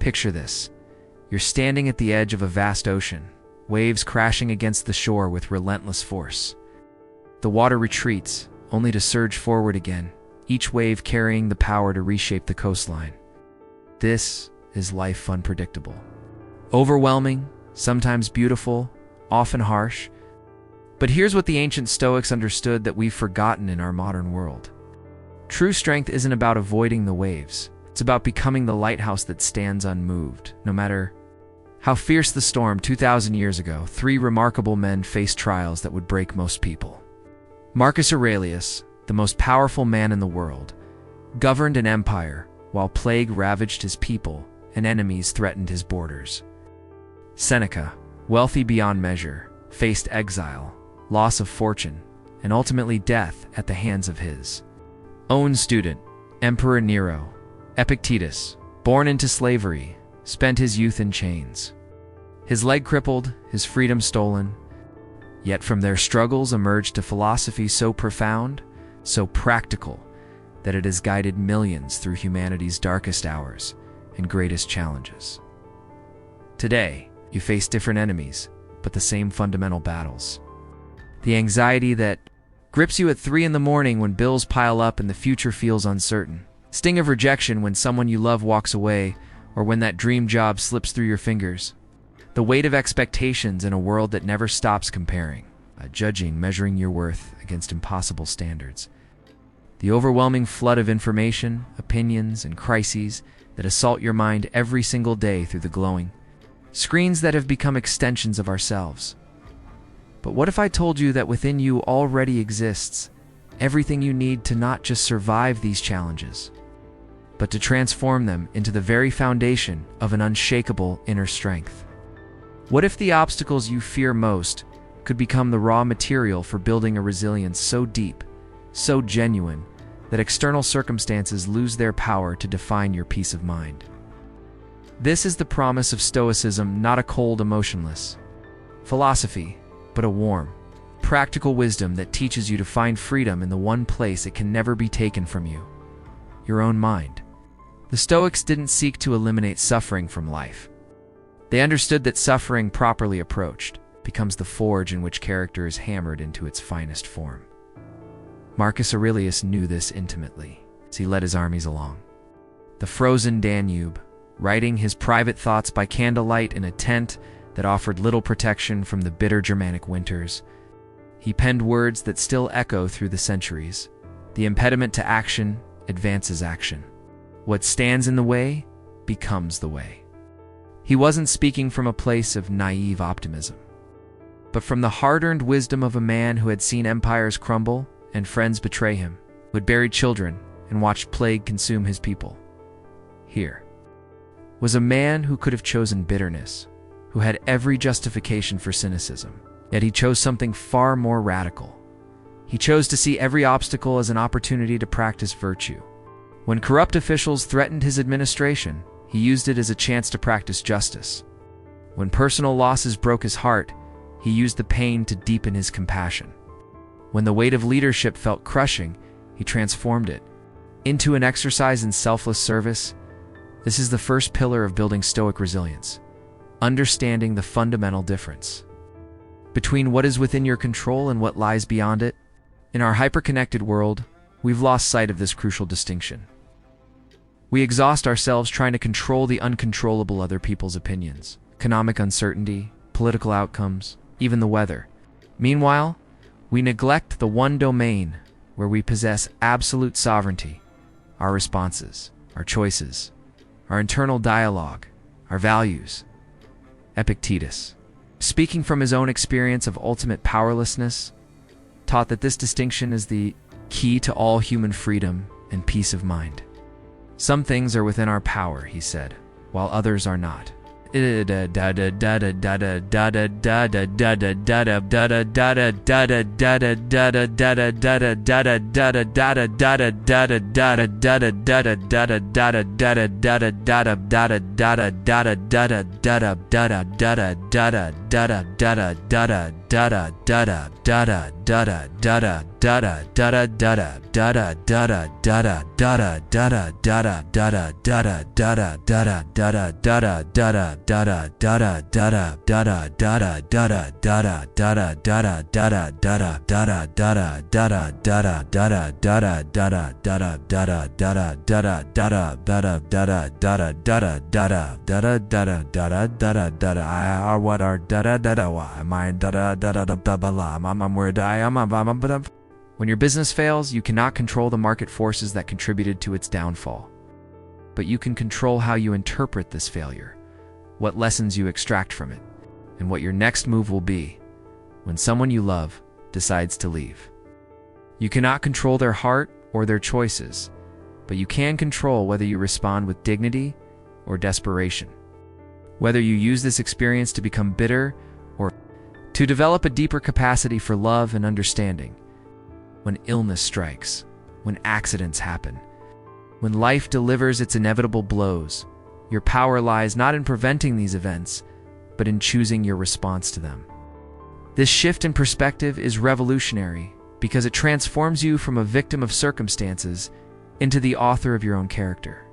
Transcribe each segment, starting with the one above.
Picture this. You're standing at the edge of a vast ocean, waves crashing against the shore with relentless force. The water retreats, only to surge forward again, each wave carrying the power to reshape the coastline. This is life unpredictable. Overwhelming, sometimes beautiful, often harsh. But here's what the ancient Stoics understood that we've forgotten in our modern world. True strength isn't about avoiding the waves. It's about becoming the lighthouse that stands unmoved. No matter how fierce the storm, 2,000 years ago, three remarkable men faced trials that would break most people. Marcus Aurelius, the most powerful man in the world, governed an empire while plague ravaged his people and enemies threatened his borders. Seneca, wealthy beyond measure, faced exile, loss of fortune, and ultimately death at the hands of his own student, Emperor Nero. Epictetus, born into slavery, spent his youth in chains. His leg crippled, his freedom stolen. Yet from their struggles emerged a philosophy so profound, so practical, that it has guided millions through humanity's darkest hours and greatest challenges. Today, you face different enemies, but the same fundamental battles. The anxiety that grips you at 3 a.m. when bills pile up and the future feels uncertain. Sting of rejection when someone you love walks away, or when that dream job slips through your fingers. The weight of expectations in a world that never stops comparing, judging, measuring your worth against impossible standards. The overwhelming flood of information, opinions, and crises that assault your mind every single day through the glowing screens that have become extensions of ourselves. But what if I told you that within you already exists everything you need to not just survive these challenges, but to transform them into the very foundation of an unshakable inner strength? What if the obstacles you fear most could become the raw material for building a resilience so deep, so genuine, that external circumstances lose their power to define your peace of mind? This is the promise of Stoicism, not a cold, emotionless philosophy, but a warm, practical wisdom that teaches you to find freedom in the one place it can never be taken from you: your own mind. The Stoics didn't seek to eliminate suffering from life. They understood that suffering, properly approached, becomes the forge in which character is hammered into its finest form. Marcus Aurelius knew this intimately as he led his armies along the frozen Danube, writing his private thoughts by candlelight in a tent that offered little protection from the bitter Germanic winters. He penned words that still echo through the centuries: the impediment to action advances action. What stands in the way becomes the way. He wasn't speaking from a place of naive optimism, but from the hard-earned wisdom of a man who had seen empires crumble and friends betray him, who had buried children and watched plague consume his people. Here was a man who could have chosen bitterness, who had every justification for cynicism, yet he chose something far more radical. He chose to see every obstacle as an opportunity to practice virtue. When corrupt officials threatened his administration, he used it as a chance to practice justice. When personal losses broke his heart, he used the pain to deepen his compassion. When the weight of leadership felt crushing, he transformed it into an exercise in selfless service. This is the first pillar of building Stoic resilience: understanding the fundamental difference between what is within your control and what lies beyond it. In our hyper-connected world, we've lost sight of this crucial distinction. We exhaust ourselves trying to control the uncontrollable: other people's opinions, economic uncertainty, political outcomes, even the weather. Meanwhile, we neglect the one domain where we possess absolute sovereignty: our responses, our choices, our internal dialogue, our values. Epictetus, speaking from his own experience of ultimate powerlessness, taught that this distinction is the key to all human freedom and peace of mind. Some things are within our power, he said, while others are not. What are when your business fails, you cannot control the market forces that contributed to its downfall. But you can control how you interpret this failure, what lessons you extract from it, and what your next move will be when someone you love decides to leave. You cannot control their heart or their choices, but you can control whether you respond with dignity or desperation. Whether you use this experience to become bitter or to develop a deeper capacity for love and understanding. When illness strikes, when accidents happen, when life delivers its inevitable blows, your power lies not in preventing these events, but in choosing your response to them. This shift in perspective is revolutionary because it transforms you from a victim of circumstances into the author of your own character.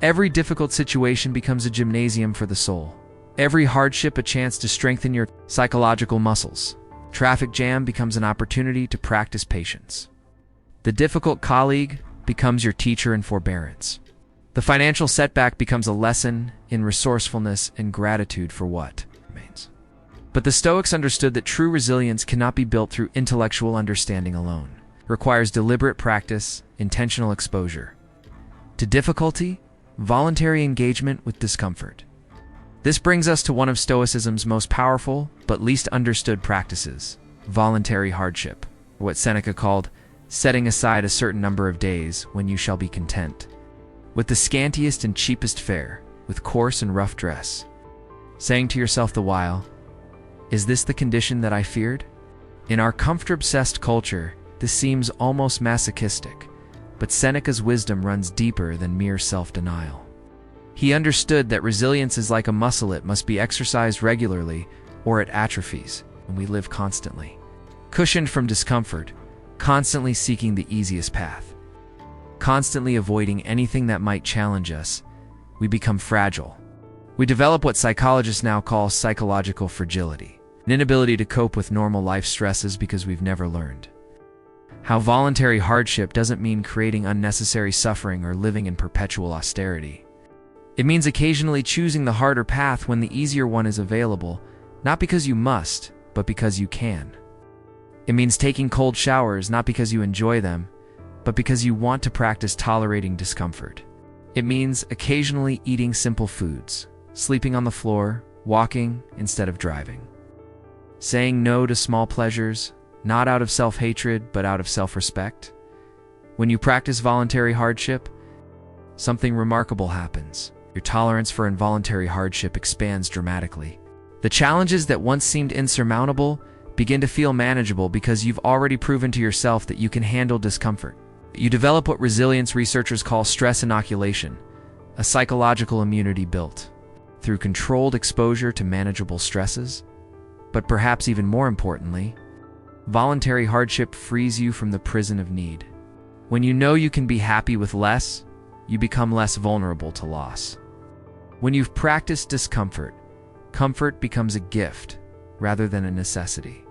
Every difficult situation becomes a gymnasium for the soul. Every hardship a chance to strengthen your psychological muscles. Traffic jam becomes an opportunity to practice patience. The difficult colleague becomes your teacher in forbearance. The financial setback becomes a lesson in resourcefulness and gratitude for what remains. But the Stoics understood that true resilience cannot be built through intellectual understanding alone. It requires deliberate practice, intentional exposure to difficulty, voluntary engagement with discomfort. This brings us to one of Stoicism's most powerful but least understood practices, voluntary hardship, or what Seneca called setting aside a certain number of days when you shall be content, with the scantiest and cheapest fare, with coarse and rough dress, saying to yourself the while, "Is this the condition that I feared?" In our comfort-obsessed culture, this seems almost masochistic, but Seneca's wisdom runs deeper than mere self-denial. He understood that resilience is like a muscle. It must be exercised regularly or it atrophies, and we live constantly cushioned from discomfort, constantly seeking the easiest path, constantly avoiding anything that might challenge us. We become fragile. We develop what psychologists now call psychological fragility, an inability to cope with normal life stresses because we've never learned how voluntary hardship doesn't mean creating unnecessary suffering or living in perpetual austerity. It means occasionally choosing the harder path when the easier one is available, not because you must, but because you can. It means taking cold showers not because you enjoy them, but because you want to practice tolerating discomfort. It means occasionally eating simple foods, sleeping on the floor, walking instead of driving. Saying no to small pleasures, not out of self-hatred, but out of self-respect. When you practice voluntary hardship, something remarkable happens. Your tolerance for involuntary hardship expands dramatically. The challenges that once seemed insurmountable begin to feel manageable because you've already proven to yourself that you can handle discomfort. You develop what resilience researchers call stress inoculation, a psychological immunity built through controlled exposure to manageable stresses. But perhaps even more importantly, voluntary hardship frees you from the prison of need. When you know you can be happy with less, you become less vulnerable to loss. When you've practiced discomfort, comfort becomes a gift rather than a necessity.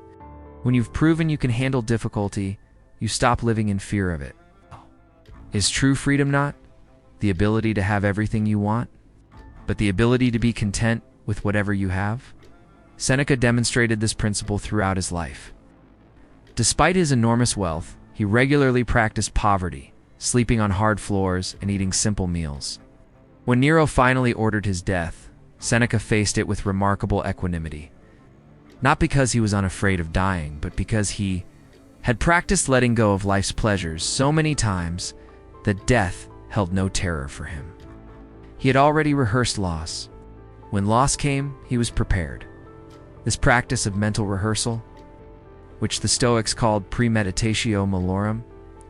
When you've proven you can handle difficulty, you stop living in fear of it. Is true freedom not the ability to have everything you want, but the ability to be content with whatever you have? Seneca demonstrated this principle throughout his life. Despite his enormous wealth, he regularly practiced poverty, sleeping on hard floors and eating simple meals. When Nero finally ordered his death, Seneca faced it with remarkable equanimity. Not because he was unafraid of dying, but because he had practiced letting go of life's pleasures so many times that death held no terror for him. He had already rehearsed loss. When loss came, he was prepared. This practice of mental rehearsal, which the Stoics called premeditatio malorum,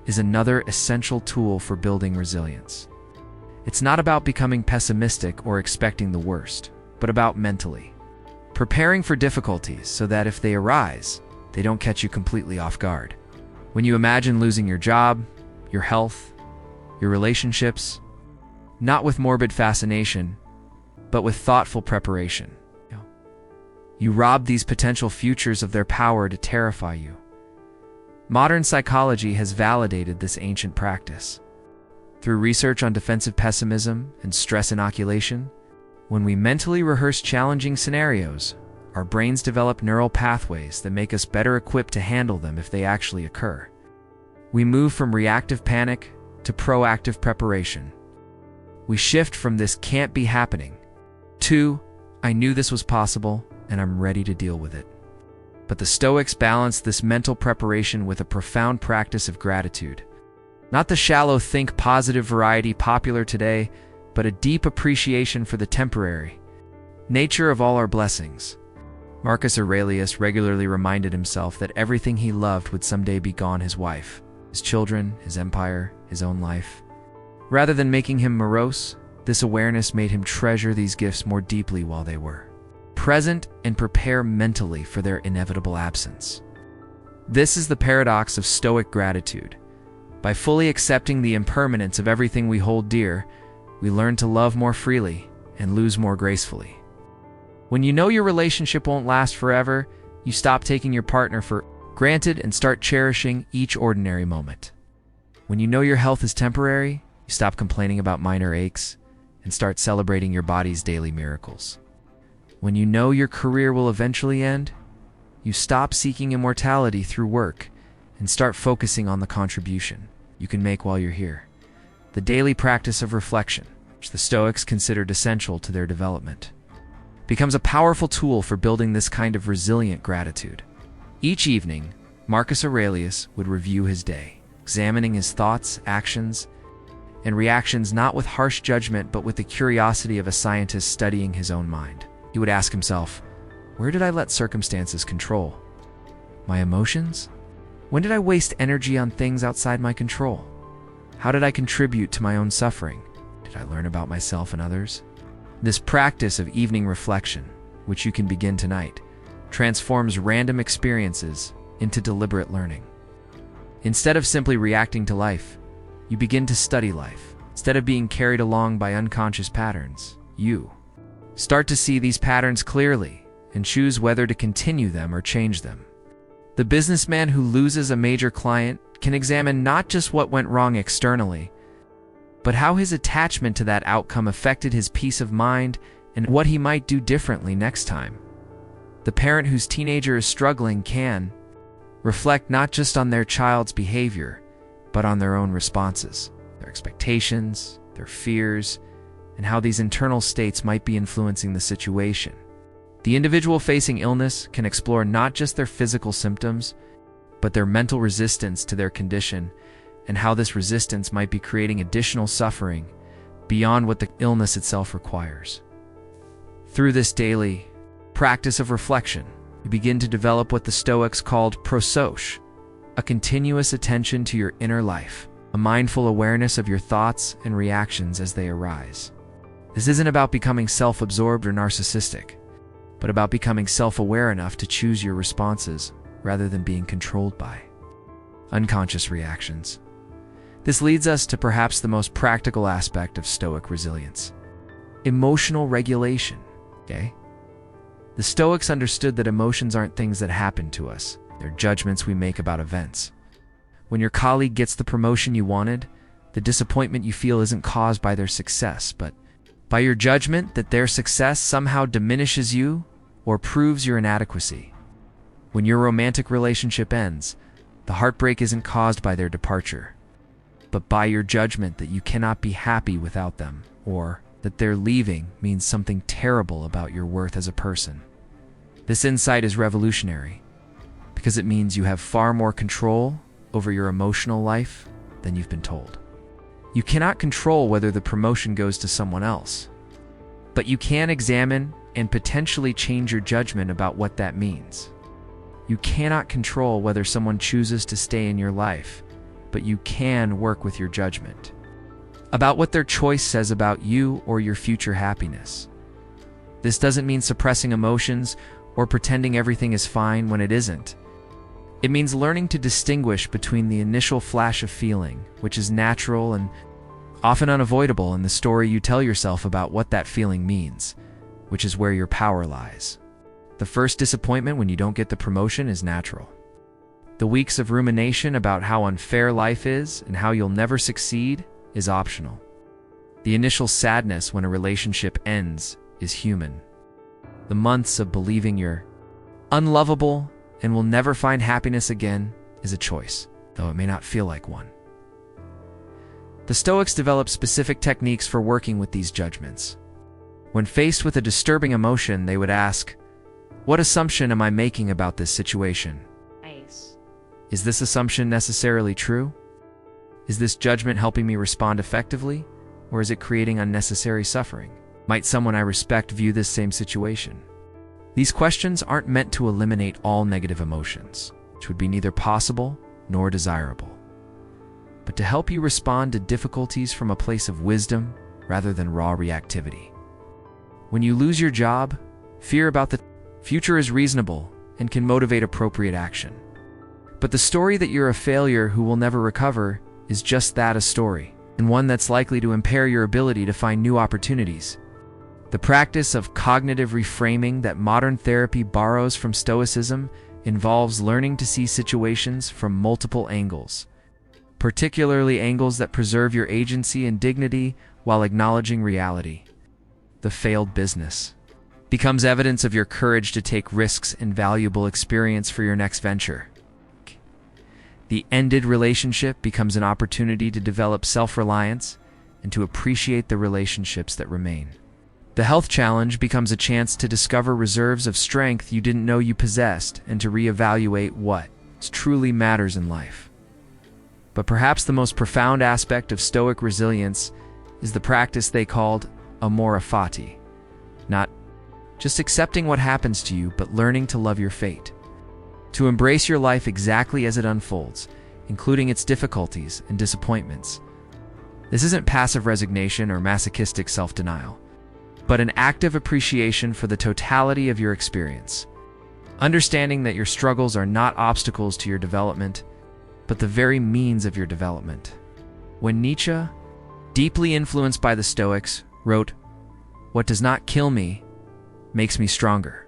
is another essential tool for building resilience. It's not about becoming pessimistic or expecting the worst, but about mentally preparing for difficulties so that if they arise, they don't catch you completely off guard. When you imagine losing your job, your health, your relationships, not with morbid fascination, but with thoughtful preparation, you rob these potential futures of their power to terrify you. Modern psychology has validated this ancient practice. Through research on defensive pessimism and stress inoculation, when we mentally rehearse challenging scenarios, our brains develop neural pathways that make us better equipped to handle them if they actually occur. We move from reactive panic to proactive preparation. We shift from "this can't be happening" to "I knew this was possible and I'm ready to deal with it." But the Stoics balanced this mental preparation with a profound practice of gratitude. Not the shallow think positive variety popular today, but a deep appreciation for the temporary nature of all our blessings. Marcus Aurelius regularly reminded himself that everything he loved would someday be gone: his wife, his children, his empire, his own life. Rather than making him morose, this awareness made him treasure these gifts more deeply while they were present and prepare mentally for their inevitable absence. This is the paradox of Stoic gratitude. By fully accepting the impermanence of everything we hold dear, we learn to love more freely and lose more gracefully. When you know your relationship won't last forever, you stop taking your partner for granted and start cherishing each ordinary moment. When you know your health is temporary, you stop complaining about minor aches and start celebrating your body's daily miracles. When you know your career will eventually end, you stop seeking immortality through work and start focusing on the contribution you can make while you're here. The daily practice of reflection, which the Stoics considered essential to their development, becomes a powerful tool for building this kind of resilient gratitude. Each evening, Marcus Aurelius would review his day, examining his thoughts, actions, and reactions not with harsh judgment but with the curiosity of a scientist studying his own mind. He would ask himself, where did I let circumstances control my emotions? When did I waste energy on things outside my control? How did I contribute to my own suffering? Did I learn about myself and others? This practice of evening reflection, which you can begin tonight, transforms random experiences into deliberate learning. Instead of simply reacting to life, you begin to study life. Instead of being carried along by unconscious patterns, you start to see these patterns clearly and choose whether to continue them or change them. The businessman who loses a major client can examine not just what went wrong externally, but how his attachment to that outcome affected his peace of mind and what he might do differently next time. The parent whose teenager is struggling can reflect not just on their child's behavior, but on their own responses, their expectations, their fears, and how these internal states might be influencing the situation. The individual facing illness can explore not just their physical symptoms, but their mental resistance to their condition and how this resistance might be creating additional suffering beyond what the illness itself requires. Through this daily practice of reflection, you begin to develop what the Stoics called prososche, a continuous attention to your inner life, a mindful awareness of your thoughts and reactions as they arise. This isn't about becoming self-absorbed or narcissistic, but about becoming self-aware enough to choose your responses rather than being controlled by unconscious reactions. This leads us to perhaps the most practical aspect of Stoic resilience: emotional regulation. The Stoics understood that emotions aren't things that happen to us, they're judgments we make about events. When your colleague gets the promotion you wanted, the disappointment you feel isn't caused by their success, but by your judgment that their success somehow diminishes you or proves your inadequacy. When your romantic relationship ends, the heartbreak isn't caused by their departure, but by your judgment that you cannot be happy without them, or that their leaving means something terrible about your worth as a person. This insight is revolutionary because it means you have far more control over your emotional life than you've been told. You cannot control whether the promotion goes to someone else, but you can examine and potentially change your judgment about what that means. You cannot control whether someone chooses to stay in your life, but you can work with your judgment about what their choice says about you or your future happiness. This doesn't mean suppressing emotions or pretending everything is fine when it isn't. It means learning to distinguish between the initial flash of feeling, which is natural and often unavoidable, and the story you tell yourself about what that feeling means, which is where your power lies. The first disappointment when you don't get the promotion is natural. The weeks of rumination about how unfair life is and how you'll never succeed is optional. The initial sadness when a relationship ends is human. The months of believing you're unlovable and will never find happiness again is a choice, though it may not feel like one. The Stoics developed specific techniques for working with these judgments. When faced with a disturbing emotion, they would ask, "What assumption am I making about this situation? Is this assumption necessarily true? Is this judgment helping me respond effectively, or is it creating unnecessary suffering? Might someone I respect view this same situation?" These questions aren't meant to eliminate all negative emotions, which would be neither possible nor desirable, but to help you respond to difficulties from a place of wisdom rather than raw reactivity. When you lose your job, fear about the future is reasonable and can motivate appropriate action. But the story that you're a failure who will never recover is just that, a story, and one that's likely to impair your ability to find new opportunities. The practice of cognitive reframing that modern therapy borrows from Stoicism involves learning to see situations from multiple angles, particularly angles that preserve your agency and dignity while acknowledging reality. The failed business becomes evidence of your courage to take risks and valuable experience for your next venture. The ended relationship becomes an opportunity to develop self-reliance and to appreciate the relationships that remain. The health challenge becomes a chance to discover reserves of strength you didn't know you possessed and to reevaluate what truly matters in life. But perhaps the most profound aspect of Stoic resilience is the practice they called Amor Fati. Not just accepting what happens to you, but learning to love your fate. To embrace your life exactly as it unfolds, including its difficulties and disappointments. This isn't passive resignation or masochistic self-denial, but an active appreciation for the totality of your experience. Understanding that your struggles are not obstacles to your development, but the very means of your development. When Nietzsche, deeply influenced by the Stoics, wrote, "What does not kill me makes me stronger,"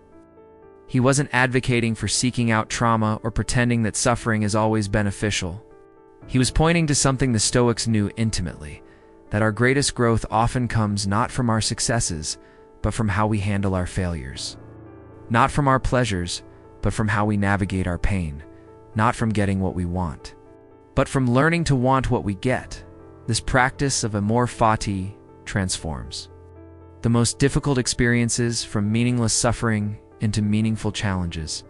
he wasn't advocating for seeking out trauma or pretending that suffering is always beneficial. He was pointing to something the Stoics knew intimately, that our greatest growth often comes not from our successes, but from how we handle our failures. Not from our pleasures, but from how we navigate our pain. Not from getting what we want, but from learning to want what we get. This practice of Amor Fati transforms the most difficult experiences from meaningless suffering into meaningful challenges.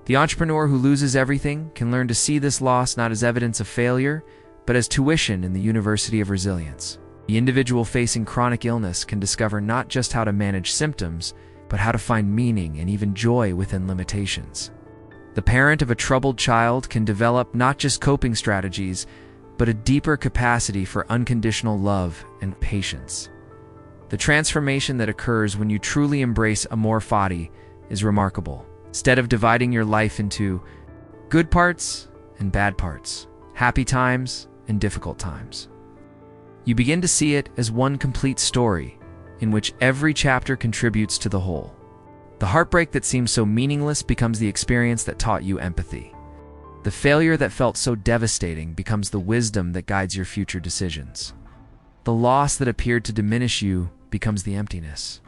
The entrepreneur who loses everything can learn to see this loss not as evidence of failure, but as tuition in the University of Resilience. The individual facing chronic illness can discover not just how to manage symptoms, but how to find meaning and even joy within limitations. The parent of a troubled child can develop not just coping strategies, but a deeper capacity for unconditional love and patience. The transformation that occurs when you truly embrace Amor Fati is remarkable. Instead of dividing your life into good parts and bad parts, happy times and difficult times, you begin to see it as one complete story in which every chapter contributes to the whole. The heartbreak that seems so meaningless becomes the experience that taught you empathy. The failure that felt so devastating becomes the wisdom that guides your future decisions. The loss that appeared to diminish you becomes the emptiness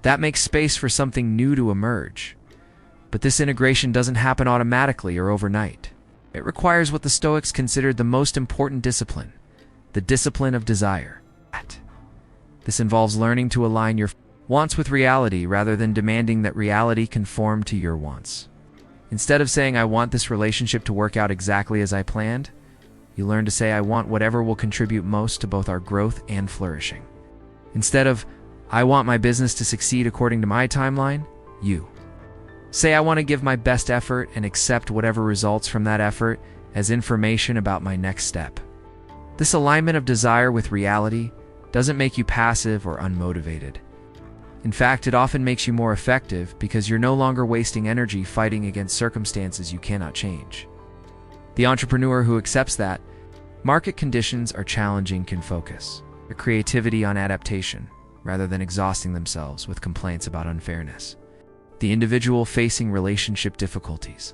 that makes space for something new to emerge. But this integration doesn't happen automatically or overnight. It requires what the Stoics considered the most important discipline, the discipline of desire. This involves learning to align your wants with reality rather than demanding that reality conform to your wants. Instead of saying, "I want this relationship to work out exactly as I planned," you learn to say, "I want whatever will contribute most to both our growth and flourishing." Instead of, "I want my business to succeed according to my timeline," you say, "I want to give my best effort and accept whatever results from that effort as information about my next step." This alignment of desire with reality doesn't make you passive or unmotivated. In fact, it often makes you more effective because you're no longer wasting energy fighting against circumstances you cannot change. The entrepreneur who accepts that market conditions are challenging can focus their creativity on adaptation rather than exhausting themselves with complaints about unfairness. The individual facing relationship difficulties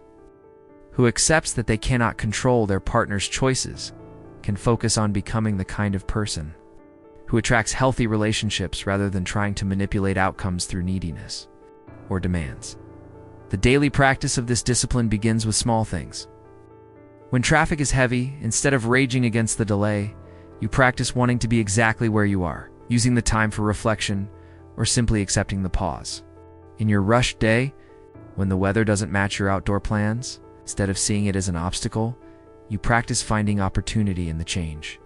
who accepts that they cannot control their partner's choices can focus on becoming the kind of person who attracts healthy relationships rather than trying to manipulate outcomes through neediness or demands. The daily practice of this discipline begins with small things. When traffic is heavy, instead of raging against the delay, you practice wanting to be exactly where you are, using the time for reflection, or simply accepting the pause. In your rushed day, when the weather doesn't match your outdoor plans, instead of seeing it as an obstacle, you practice finding opportunity in the change.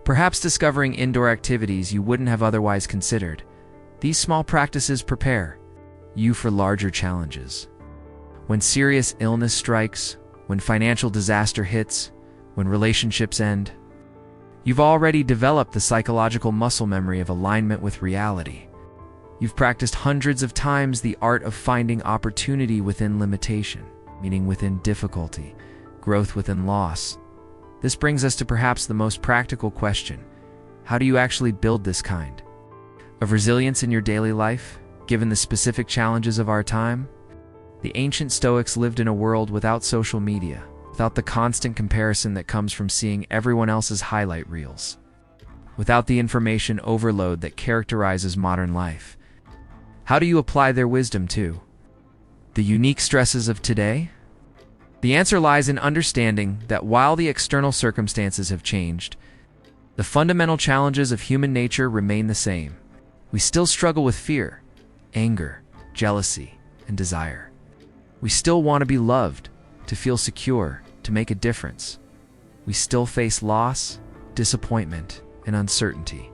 Perhaps discovering indoor activities you wouldn't have otherwise considered. These small practices prepare you for larger challenges. When serious illness strikes, when financial disaster hits, when relationships end, you've already developed the psychological muscle memory of alignment with reality. You've practiced hundreds of times the art of finding opportunity within limitation, meaning within difficulty, growth within loss. This brings us to perhaps the most practical question. How do you actually build this kind of resilience in your daily life, given the specific challenges of our time? The ancient Stoics lived in a world without social media, without the constant comparison that comes from seeing everyone else's highlight reels, without the information overload that characterizes modern life. How do you apply their wisdom to the unique stresses of today? The answer lies in understanding that while the external circumstances have changed, the fundamental challenges of human nature remain the same. We still struggle with fear, anger, jealousy, and desire. We still want to be loved, to feel secure, to make a difference. We still face loss, disappointment, and uncertainty.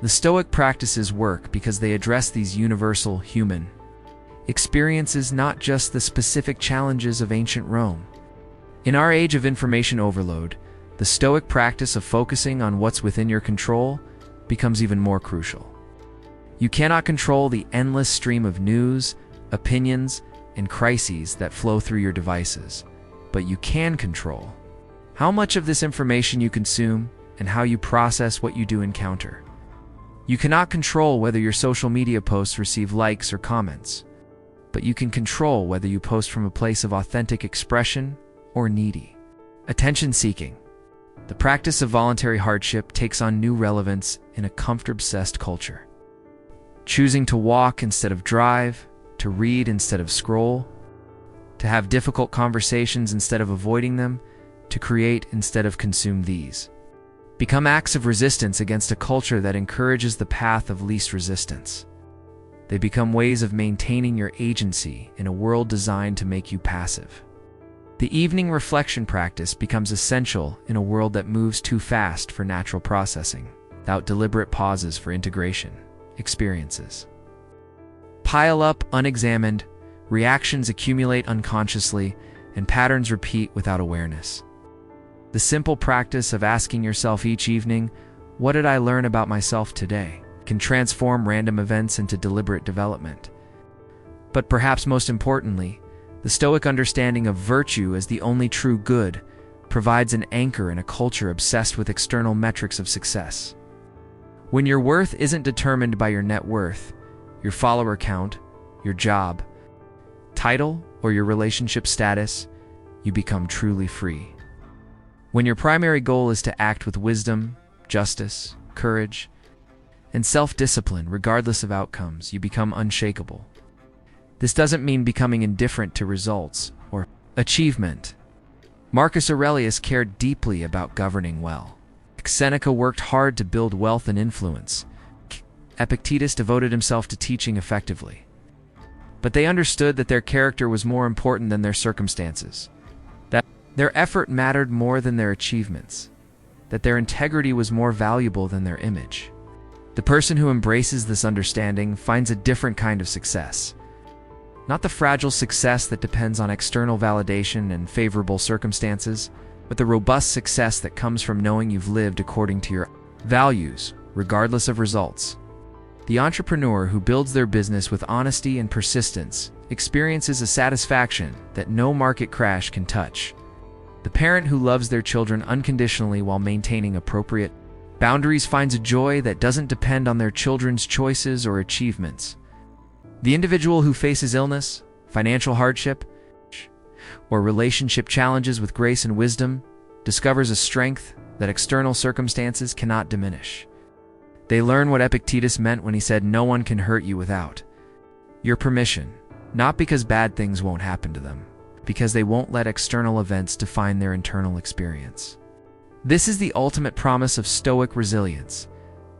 The Stoic practices work because they address these universal human experiences, not just the specific challenges of ancient Rome. In our age of information overload, the Stoic practice of focusing on what's within your control becomes even more crucial. You cannot control the endless stream of news, opinions, and crises that flow through your devices, but you can control how much of this information you consume and how you process what you do encounter. You cannot control whether your social media posts receive likes or comments, but you can control whether you post from a place of authentic expression or needy attention-seeking. The practice of voluntary hardship takes on new relevance in a comfort-obsessed culture. Choosing to walk instead of drive, to read instead of scroll, to have difficult conversations instead of avoiding them, to create instead of consume these become acts of resistance against a culture that encourages the path of least resistance. They become ways of maintaining your agency in a world designed to make you passive. The evening reflection practice becomes essential in a world that moves too fast for natural processing, without deliberate pauses for integration experiences. Pile up unexamined, reactions accumulate unconsciously, and patterns repeat without awareness. The simple practice of asking yourself each evening, "What did I learn about myself today?" can transform random events into deliberate development. But perhaps most importantly, the Stoic understanding of virtue as the only true good provides an anchor in a culture obsessed with external metrics of success. When your worth isn't determined by your net worth, your follower count, your job, title, or your relationship status, you become truly free. When your primary goal is to act with wisdom, justice, courage, and self-discipline regardless of outcomes, you become unshakable. This doesn't mean becoming indifferent to results or achievement. Marcus Aurelius cared deeply about governing well. Seneca worked hard to build wealth and influence. Epictetus devoted himself to teaching effectively. But they understood that their character was more important than their circumstances, that their effort mattered more than their achievements, that their integrity was more valuable than their image. The person who embraces this understanding finds a different kind of success. Not the fragile success that depends on external validation and favorable circumstances, but the robust success that comes from knowing you've lived according to your values, regardless of results. The entrepreneur who builds their business with honesty and persistence experiences a satisfaction that no market crash can touch. The parent who loves their children unconditionally while maintaining appropriate boundaries finds a joy that doesn't depend on their children's choices or achievements. The individual who faces illness, financial hardship, or relationship challenges with grace and wisdom discovers a strength that external circumstances cannot diminish. They learn what Epictetus meant when he said, "No one can hurt you without your permission," not because bad things won't happen to them, because they won't let external events define their internal experience. This is the ultimate promise of Stoic resilience.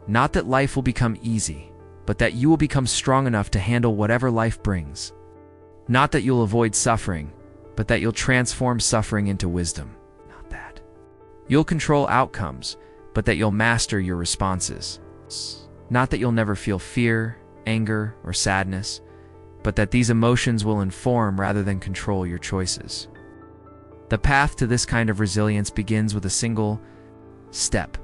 Not that life will become easy, but that you will become strong enough to handle whatever life brings. Not that you'll avoid suffering, but that you'll transform suffering into wisdom. Not that you'll control outcomes, but that you'll master your responses. Not that you'll never feel fear, anger, or sadness, but that these emotions will inform rather than control your choices. The path to this kind of resilience begins with a single step: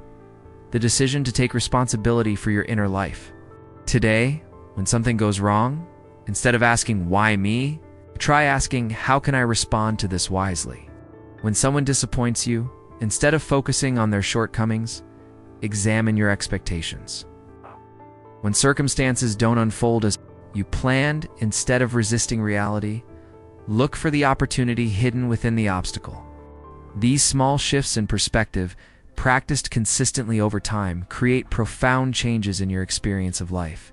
the decision to take responsibility for your inner life. Today, when something goes wrong, instead of asking, "Why me?" try asking, "How can I respond to this wisely?" When someone disappoints you, instead of focusing on their shortcomings, examine your expectations. When circumstances don't unfold as you planned, instead of resisting reality, look for the opportunity hidden within the obstacle. These small shifts in perspective, practiced consistently over time, create profound changes in your experience of life.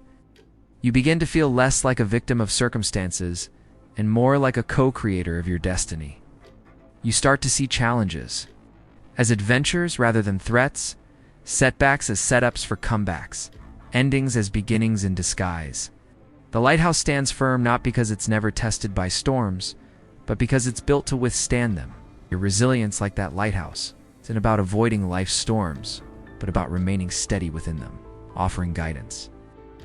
You begin to feel less like a victim of circumstances and more like a co-creator of your destiny. You start to see challenges as adventures rather than threats, setbacks as setups for comebacks, endings as beginnings in disguise. The lighthouse stands firm not because it's never tested by storms, but because it's built to withstand them. Your resilience, like that lighthouse, isn't about avoiding life's storms, but about remaining steady within them, offering guidance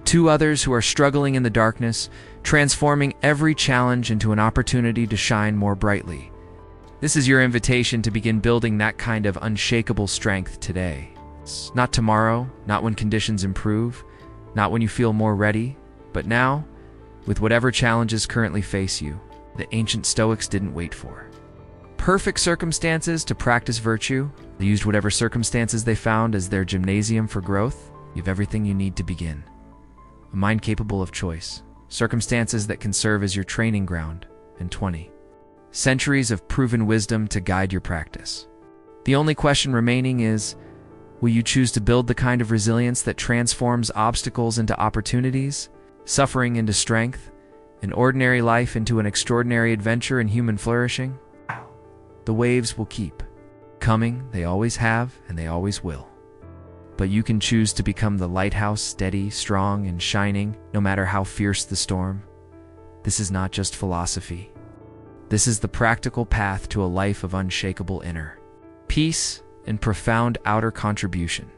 to others who are struggling in the darkness, transforming every challenge into an opportunity to shine more brightly. This is your invitation to begin building that kind of unshakable strength today. Not tomorrow, not when conditions improve, not when you feel more ready, but now, with whatever challenges currently face you. The ancient Stoics didn't wait for perfect circumstances to practice virtue. They used whatever circumstances they found as their gymnasium for growth. You have everything you need to begin. A mind capable of choice, circumstances that can serve as your training ground, and 20 centuries of proven wisdom to guide your practice. The only question remaining is, will you choose to build the kind of resilience that transforms obstacles into opportunities, suffering into strength, an ordinary life into an extraordinary adventure in human flourishing? The waves will keep coming, they always have, and they always will. But you can choose to become the lighthouse, steady, strong, and shining, no matter how fierce the storm. This is not just philosophy. This is the practical path to a life of unshakable inner peace and profound outer contribution.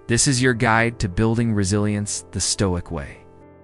This is your guide to building resilience the Stoic way.